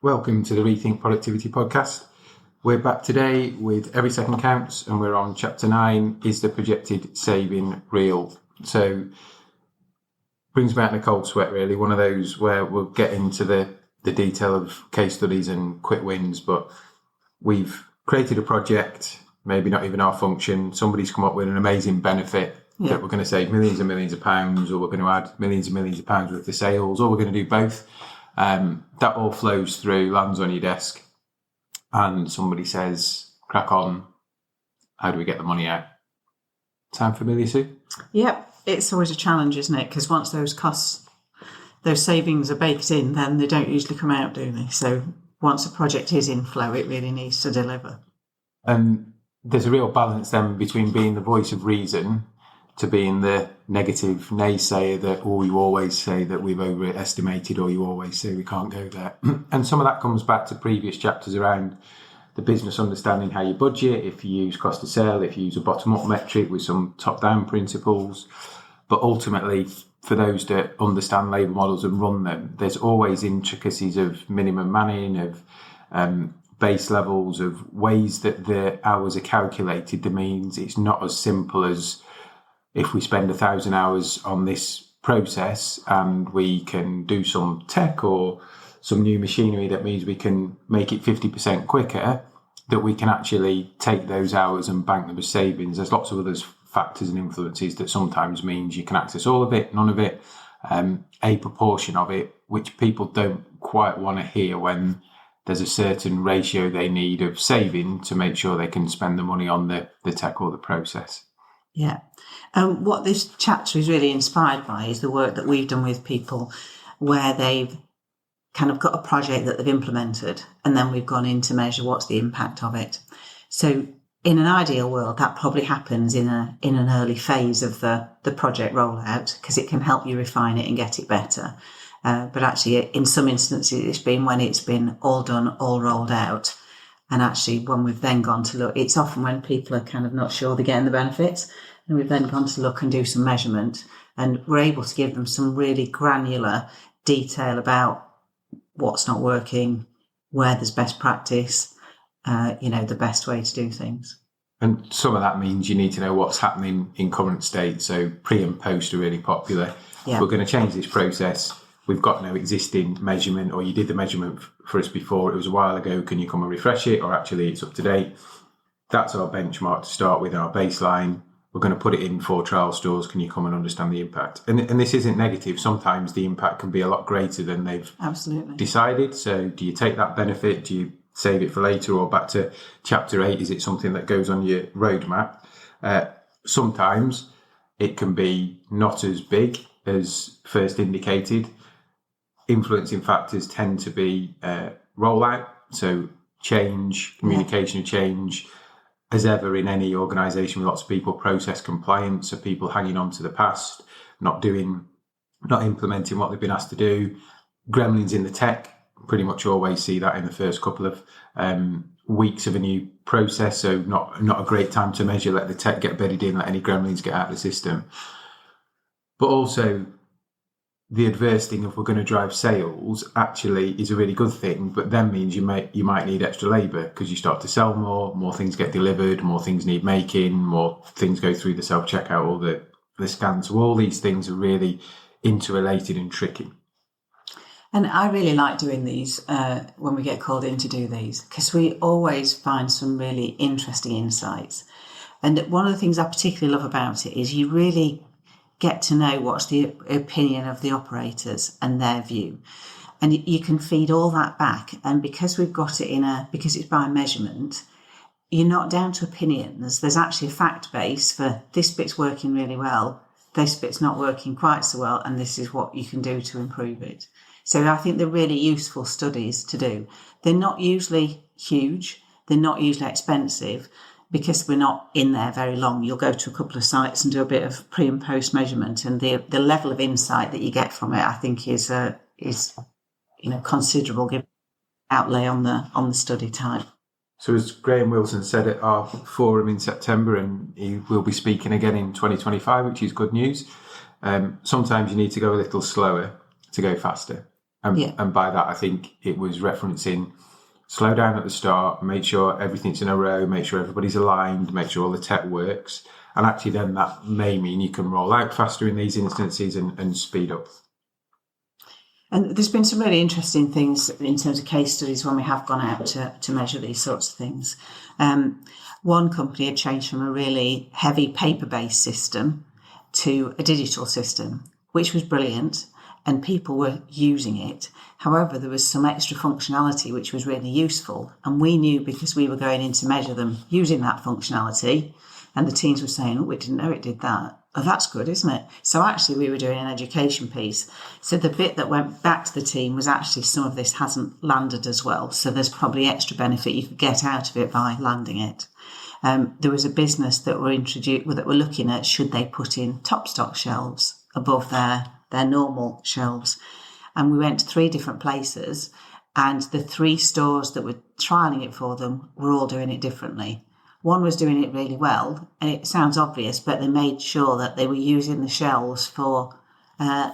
Welcome to the Rethink Productivity podcast. We're back today with Every Second Counts, and we're on chapter 9, Is the Projected Saving Real? So, brings me out in a cold sweat, really. One of those where we'll get into the detail of case studies and quick wins, but we've created a project, maybe not even our function. Somebody's come up with an amazing benefit that we're going to save millions and millions of pounds, or we're going to add millions and millions of pounds worth of sales, or we're going to do both. That all flows through, lands on your desk, and somebody says, crack on, how do we get the money out? Sound familiar, Sue? Yep, it's always a challenge, isn't it? Because once those costs, those savings are baked in, then they don't usually come out, do they? So once a project is in flow, it really needs to deliver. And there's a real balance then between being the voice of reason to being the negative naysayer that, you always say that we've overestimated, or you always say we can't go there. And some of that comes back to previous chapters around the business understanding how you budget, if you use cost of sale, if you use a bottom-up metric with some top-down principles. But ultimately, for those that understand labour models and run them, there's always intricacies of minimum manning, of base levels, of ways that the hours are calculated. That means it's not as simple as if we spend 1,000 hours on this process and we can do some tech or some new machinery that means we can make it 50% quicker, that we can actually take those hours and bank them as savings. There's lots of other factors and influences that sometimes means you can access all of it, none of it, a proportion of it, which people don't quite want to hear when there's a certain ratio they need of saving to make sure they can spend the money on the tech or the process. Yeah. What this chapter is really inspired by is the work that we've done with people where they've kind of got a project that they've implemented, and then we've gone in to measure what's the impact of it. So in an ideal world, that probably happens in an early phase of the project rollout, because it can help you refine it and get it better. But actually, in some instances, it's been when it's been all done, all rolled out. And actually, when we've then gone to look, it's often when people are kind of not sure they're getting the benefits, and we've then gone to look and do some measurement, and we're able to give them some really granular detail about what's not working, where there's best practice, the best way to do things. And some of that means you need to know what's happening in current state. So pre and post are really popular. Yeah. We're going to change this process. We've got no existing measurement, or you did the measurement for us before, it was a while ago, can you come and refresh it, or actually it's up to date. That's our benchmark to start with, our baseline. We're going to put it in for trial stores. Can you come and understand the impact? And this isn't negative. Sometimes the impact can be a lot greater than they've decided. So do you take that benefit? Do you save it for later? Or back to chapter 8, is it something that goes on your roadmap? Sometimes it can be not as big as first indicated. Influencing factors tend to be rollout. So change, communication change. As ever in any organisation with lots of people, process compliance, so people hanging on to the past, not implementing what they've been asked to do. Gremlins in the tech, pretty much always see that in the first couple of weeks of a new process, so not a great time to measure, let the tech get bedded in, let any gremlins get out of the system. But also, the adverse thing, if we're going to drive sales, actually is a really good thing, but then means you might need extra labour, because you start to sell more things get delivered, more things need making, more things go through the self-checkout or the scan. So all these things are really interrelated and tricky. And I really like doing these when we get called in to do these, because we always find some really interesting insights. And one of the things I particularly love about it is you really get to know what's the opinion of the operators and their view. And you can feed all that back. And because we've got it because it's by measurement, you're not down to opinions. There's actually a fact base for this bit's working really well, this bit's not working quite so well, and this is what you can do to improve it. So I think they're really useful studies to do. They're not usually huge. They're not usually expensive, because we're not in there very long. You'll go to a couple of sites and do a bit of pre and post measurement, and the level of insight that you get from it, I think, is considerable given outlay on the study time. So as Graham Wilson said at our forum in September, and he will be speaking again in 2025, which is good news. Sometimes you need to go a little slower to go faster. And by that, I think it was referencing slow down at the start, make sure everything's in a row, make sure everybody's aligned, make sure all the tech works. And actually then that may mean you can roll out faster in these instances and speed up. And there's been some really interesting things in terms of case studies when we have gone out to measure these sorts of things. One company had changed from a really heavy paper-based system to a digital system, which was brilliant, and people were using it. However, there was some extra functionality which was really useful, and we knew because we were going in to measure them using that functionality, and the teams were saying, oh, we didn't know it did that. Oh, that's good, isn't it? So actually we were doing an education piece. So the bit that went back to the team was actually some of this hasn't landed as well. So there's probably extra benefit you could get out of it by landing it. There was a business that were looking at should they put in top stock shelves above their normal shelves. And we went to 3 different places, and the 3 stores that were trialling it for them were all doing it differently. One was doing it really well, and it sounds obvious, but they made sure that they were using the shelves for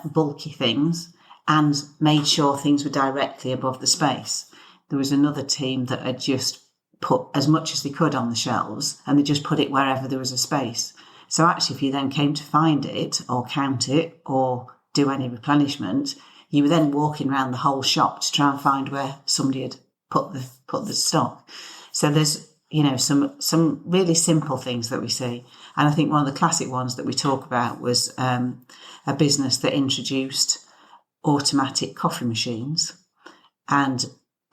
bulky things and made sure things were directly above the space. There was another team that had just put as much as they could on the shelves, and they just put it wherever there was a space. So actually, if you then came to find it or count it or do any replenishment, you were then walking around the whole shop to try and find where somebody had put the stock. So there's some really simple things that we see. And I think one of the classic ones that we talk about was a business that introduced automatic coffee machines, and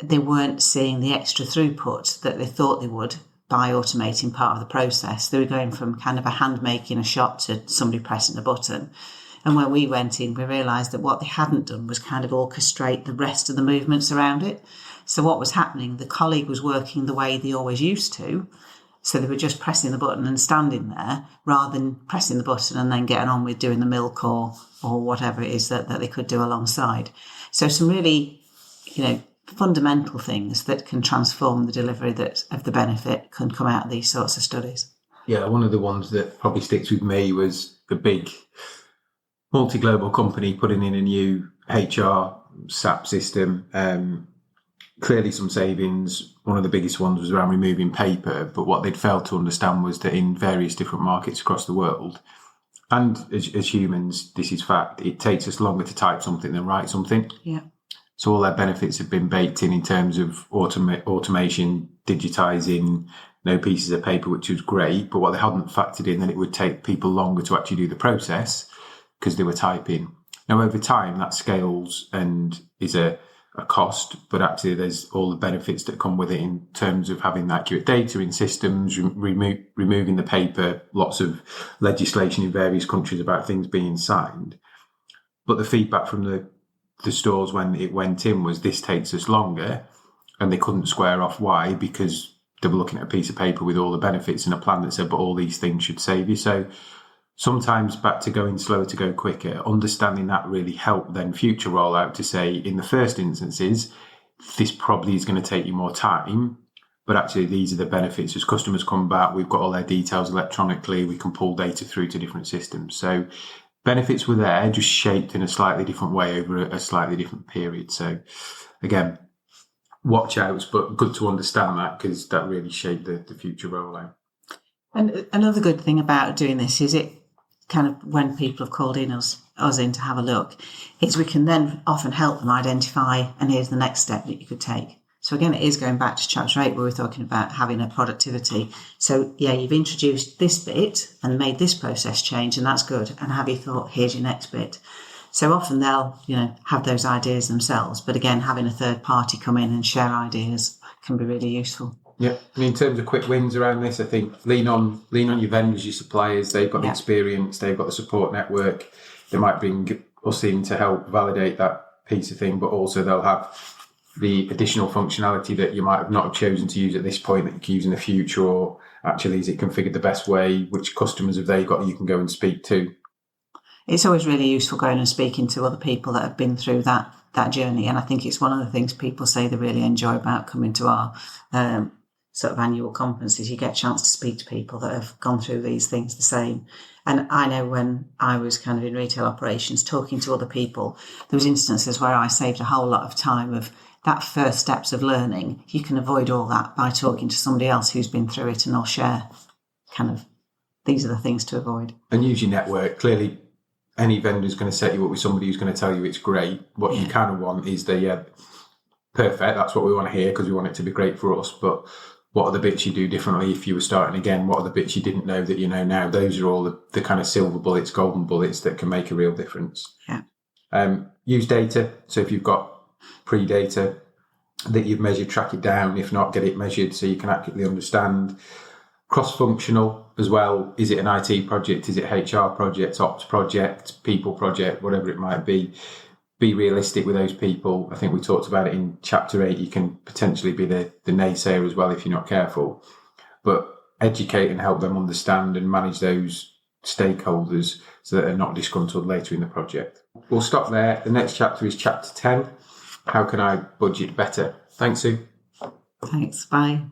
they weren't seeing the extra throughput that they thought they would by automating part of the process. They were going from kind of a hand making a shot to somebody pressing a button. And when we went in, we realised that what they hadn't done was kind of orchestrate the rest of the movements around it. So what was happening, the colleague was working the way they always used to. So they were just pressing the button and standing there rather than pressing the button and then getting on with doing the milk or whatever it is that they could do alongside. So some really, fundamental things that can transform the delivery of the benefit can come out of these sorts of studies. Yeah, one of the ones that probably sticks with me was the big multi-global company putting in a new HR SAP system. Clearly some savings. One of the biggest ones was around removing paper, but what they'd failed to understand was that in various different markets across the world, and as humans, this is fact, it takes us longer to type something than write something. Yeah. So all their benefits have been baked in terms of automation, digitising, no pieces of paper, which was great, but what they hadn't factored in that it would take people longer to actually do the process because they were typing. Now, over time, that scales and is a cost, but actually there's all the benefits that come with it in terms of having accurate data in systems, removing the paper, lots of legislation in various countries about things being signed. But the feedback from the stores when it went in was this takes us longer, and they couldn't square off why, because they were looking at a piece of paper with all the benefits and a plan that said, but all these things should save you. So sometimes back to going slower to go quicker, understanding that really helped then future rollout to say, in the first instances, this probably is going to take you more time, but actually these are the benefits. As customers come back, we've got all their details electronically, we can pull data through to different systems. So benefits were there, just shaped in a slightly different way over a slightly different period. So again, watch outs, but good to understand that because that really shaped the future rollout. And another good thing about doing this is it kind of, when people have called in us in to have a look, is we can then often help them identify, and here's the next step that you could take. So again, it is going back to chapter 8 where we're talking about having a productivity. So yeah, you've introduced this bit and made this process change, and that's good. And have you thought, here's your next bit? So often they'll, have those ideas themselves. But again, having a third party come in and share ideas can be really useful. Yeah, and in terms of quick wins around this, I think lean on your vendors, your suppliers. They've got the experience, they've got the support network. They might bring us in to help validate that piece of thing, but also they'll have the additional functionality that you might have not chosen to use at this point that you can use in the future, or actually is it configured the best way? Which customers have they got that you can go and speak to? It's always really useful going and speaking to other people that have been through that journey, and I think it's one of the things people say they really enjoy about coming to our sort of annual conferences. You get a chance to speak to people that have gone through these things the same. And I know when I was kind of in retail operations, talking to other people, there was instances where I saved a whole lot of time of that first steps of learning. You can avoid all that by talking to somebody else who's been through it, and I'll share kind of, these are the things to avoid. And use your network. Clearly, any vendor's going to set you up with somebody who's going to tell you it's great. What you kind of want is perfect, that's what we want to hear because we want it to be great for us. But what are the bits you do differently if you were starting again? What are the bits you didn't know that you know now? Those are all the kind of silver bullets, golden bullets that can make a real difference. Yeah. Use data. So if you've got pre-data that you've measured, track it down. If not, get it measured so you can accurately understand. Cross-functional as well. Is it an IT project? Is it HR project, ops project, people project, whatever it might be? Be realistic with those people. I think we talked about it in chapter 8. You can potentially be the naysayer as well if you're not careful. But educate and help them understand and manage those stakeholders so that they're not disgruntled later in the project. We'll stop there. The next chapter is chapter 10. How can I budget better? Thanks, Sue. Thanks. Bye.